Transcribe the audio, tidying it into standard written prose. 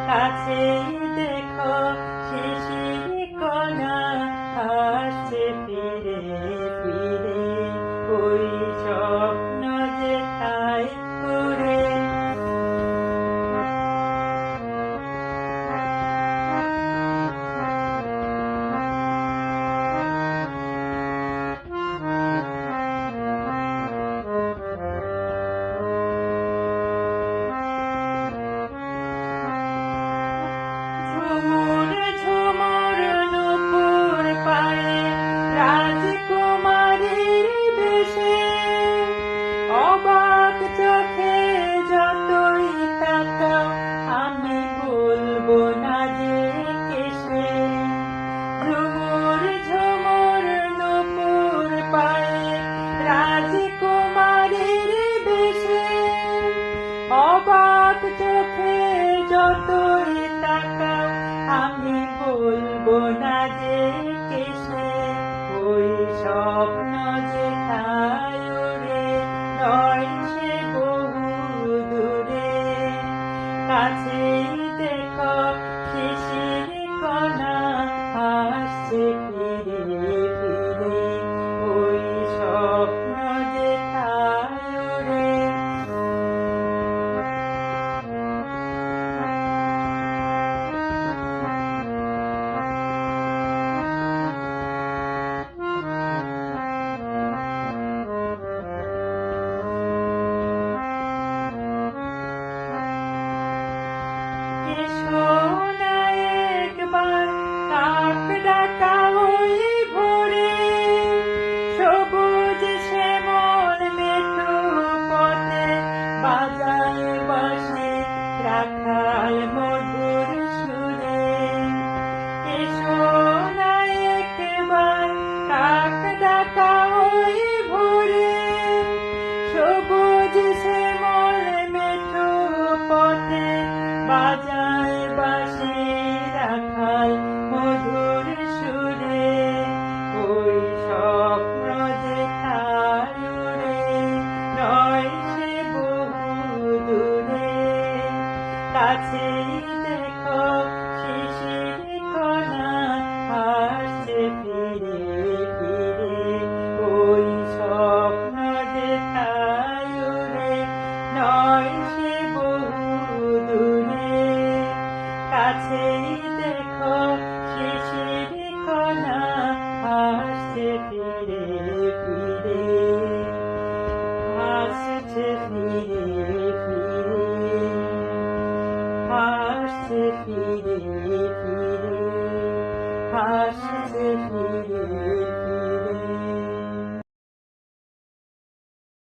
কাছেই দেখো শিশির কণা আসছে ফিরে ফিরে, ওই স্বপ্ন যেথায় উড়ে। ঝুমুর ঝুমুর নূপুর পায়ে রাজকুমারীর বেশে, অবাক চোখে যতই তাকাও আমি বলবো না যে কেসে। ঝুমুর ঝুমুর নূপুর পায়ে রাজকুমারীর বেশে, অবাক চোখে যতই তাকাও আমি বলবো না যে কেসে। ওই স্বপ্ন যেথায় উড়ে নয় সে বহু দূরে, কাছেই দেখো শিশির কণা আসছে ফিরে ফিরে, ওই স্বপ্ন যেথায় উড়ে। সোনা একবার কাক ডাকা ওই ভোরে, সবুজ শ্যামল মেঠো পথে বাজায় বাঁশি রাখাল মধুর সুরে। সোনা একবার কাক ডাকা ওই ভোরে, সবুজ শ্যামল মেঠো পথে বাজায় বাঁশি রাখাল মধুর সুরে। ওই স্বপ্ন যেথায় উড়ে নয় সে বহু দূরে, কাছেই দেখো শিশির কণা আসছে ফিরে ফিরে, ওই স্বপ্ন যেথায় উড়ে নয় সে বহু দূরে, কাছেই দেখো শিশির কণা আসছে ফিরে ফিরে, আসছে ফিরে ফিরে, আসছে ফিরে ফিরে, আসছে ফিরে।